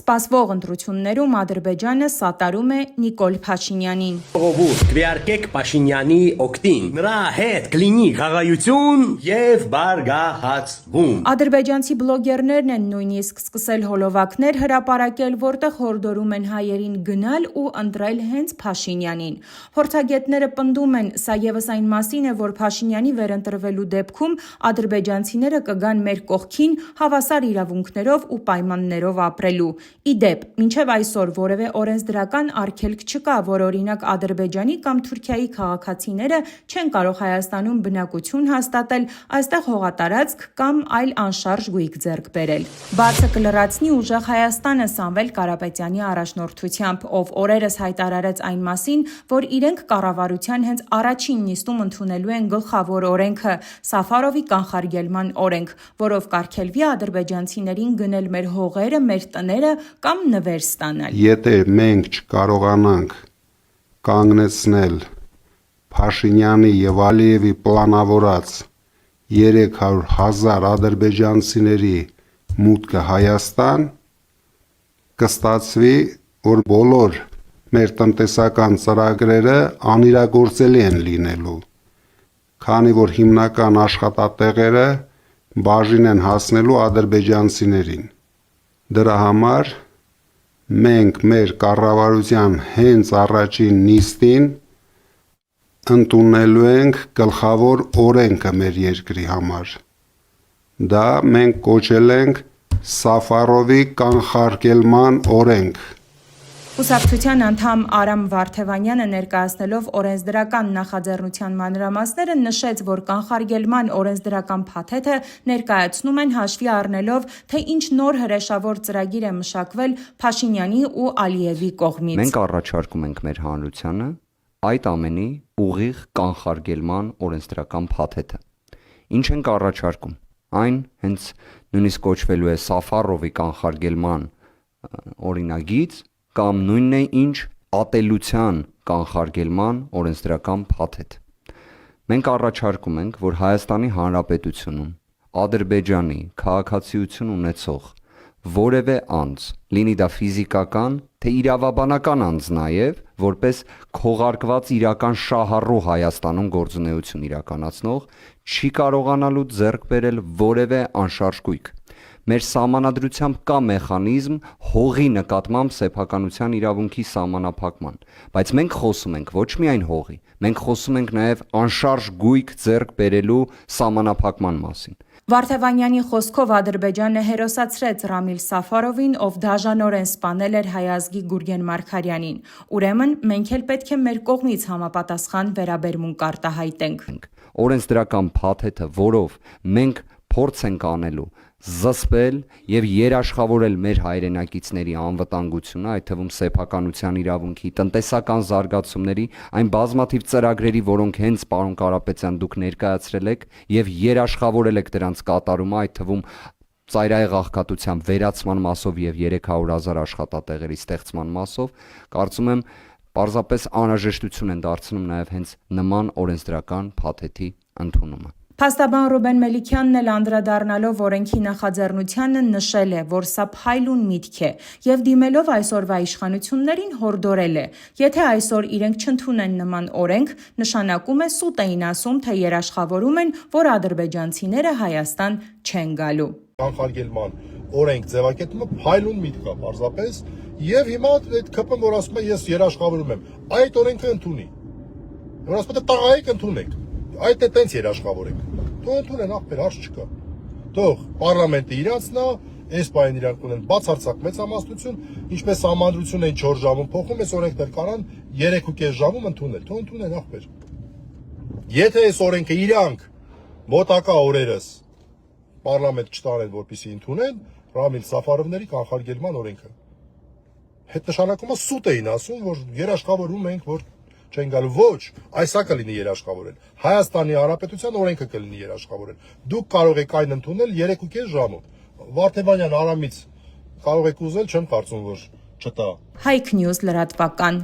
Սպասվող ընտրություններում Ադրբեջանը սատարում է Նիկոլ Փաշինյանին։ Ժողովուրդ, քվեարկեք Փաշինյանի օգտին։ Նրա հետ կլինի խաղաղություն եւ բարգահացում։ Ադրբեջանցի բլոգերներն են նույնիսկ սկսել հոլովակներ հրապարակել, որտեղ հորդորում են հայերին գնալ ու ընտրել հենց Փաշինյանին։ Փորձագետները պնդում են, սա ևս այն մասին է, որ Փաշինյանի վերընտրվելու դեպքում ադրբեջանցիները կգան մեր կողքին հավասար իրավունքներով ու պայմաններով ապրելու։ Ի դեպ, մինչև այսօր որևէ օրենսդրական արգելք չկա, որ օրինակ Ադրբեջանի կամ Թուրքիայի քաղաքացիները չեն կարող Հայաստանում բնակություն հաստատել, այստեղ հողատարածք կամ այլ անշարժ գույք ձեռք բերել։ Բարձը կլրացնի ուժեղ Հայաստանը Սամվել Կարապետյանի առաջնորդությամբ, ով օրերս հայտարարեց այն մասին, որ իրենք կառավարության հենց առաջին նիստում ընդունելու են գլխավոր օրենքը՝ Սաֆարովի կանխարգելման օրենք, որով կարգելվի ադրբեջանցիներին գնել մեր հողերը, մեր տները կամ նվեր ստանալ։ Եթե մենք չկարողանանք կանգնեցնել Փաշինյանի եւ Ալիևի պլանավորած 300,000 ադրբեջանցիների մուտքը Հայաստան, կստացվի, որ բոլոր մեր տնտեսական ծրագրերը անիրագործելի են լինելու, քանի որ հիմնական աշխատատեղերը բաժին են հասնելու ադրբեջանցիներին։ Դրա համար մենք մեր կառավարության հենց առաջին նիստին ընդունելու ենք գլխավոր օրենքը մեր երկրի համար։ Դա մենք կոչել ենք Սաֆարովի կանխարգելման օրենք։ Կուսակցության անդամ Արամ Վարդևանյանը ներկայացնելով օրենսդրական նախաձեռնության մանրամասները նշեց, որ կանխարգելման օրենսդրական փաթեթը ներկայացնում են հաշվի առնելով, թե ինչ նոր հրեշավոր ծրագիր է մշակվել Փաշինյանի ու Ալիևի կողմից։ Մենք առաջարկում ենք մեր հանրությանը այդ ամենի ուղիղ կանխարգելման օրենսդրական փաթեթը։ Ինչ ենք առաջարկում։ Այն հենց նույնիսկ կոչվելու է Սաֆարովի կանխարգելման օրինագիծ կամ նույնն է ինչ ատելության կանխարգելման օրենսդրական փաթեթ։ Մենք առաջարկում ենք, որ Հայաստանի Հանրապետությունում Ադրբեջանի քաղաքացիություն ունեցող որևէ անձ, լինի դա ֆիզիկական, թե իրավաբանական անձ նաև, որպես քողարկված իրական շահառու Հայաստանում գործունեություն իրականացնող, չի կարողանալու ձեռք բերել որևէ անշարժ գույք։ Մեր սահմանադրությամբ կա մեխանիզմ հողի նկատմամբ սեփականության իրավունքի սահմանափակման, բայց մենք խոսում ենք ոչ միայն հողի, մենք խոսում ենք նաև անշարժ գույք ձեռք բերելու սահմանափակման մասին։ Վարդևանյանի խոսքով Ադրբեջանը հերոսացրեց Ռամիլ Սաֆարովին, ով դաժանորեն սպանել էր հայ ազգի Գուրգեն Մարգարյանին։ Ուրեմն մենք էլ պետք է մեր կողմից համապատասխան վերաբերմունք արտահայտենք։ Օրենսդրական փաթեթը, որով մենք փորձ ենք անելու զսպել եւ երաշխավորել մեր հայրենակիցների անվտանգությունը, այդ թվում սեփականության իրավունքի, տնտեսական զարգացումների, այն բազմաթիվ ծրագրերի, որոնք հենց պարոն Կարապետյան դուք ներկայացրել եք եւ երաշխավորել եք դրանց կատարումը, այդ թվում ծայրահեղ աղքատության վերացման մասով եւ 300,000 աշխատատեղերի ստեղծման մասով, կարծում եմ պարզապես անհրաժեշտություն են դարձնում նաեւ հենց նման օրենսդրական փաթեթի ընդունումը։ Փաստաբան Ռուբեն Մելիքյանն էլ անդրադառնալով օրենքի նախաձեռնությանը նշել է, որ սա փայլուն միտք է եւ դիմելով այսօրվա իշխանություններին հորդորել է. եթե այսօր իրենք չընդունեն նման օրենք, նշանակում է սուտ էին ասում, թե երաշխավորում են, որ ադրբեջանցիները Հայաստան չեն գալու։ Կանխարգելման օրենք ձևակերպումը փայլուն միտք է պարզապես եւ հիմա այդ ԿՊ-ն որ ասում է ես երաշխավորում եմ, այդ օրենքը ընդունի։ Որ ասում է տղայեք ընդունեք։ Այդ է տենց երաշխավորենք։ Թող ընդունեն ախպեր, հարց չկա։ Թող պարլամենտը իրանցնա, այս պայն իրանք ունեն բացարձակ մեծամասնություն, ինչպես համանդրություն են 4 ժամում փոխում, այս օրենքներ կարան 3.5 ժամում ընդունել։ Թող ընդունեն ախպեր։ Եթե այս օրենքը իրանք մոտակա օրերս պարլամենտ չտանեն, որպեսզի ընդունեն, Ռամիլ Սաֆարովների կանխարգելման օրենքը։ Հետ նշանակումը սուտ էին ասում, որ երաշխավորում ենք, որ չեն գալու, ոչ, այսա կլինի երաշխավորել։ Հայաստանի Հանրապետության օրենքը կլինի երաշխավորել։ Դուք կարող եք այն ընդունել 3.5 ժամում։ Վարդևանյան Արամից կարող եք ուզել, չեմ կարծում, որ չտա։ Հայք Նյուզ լրատվական։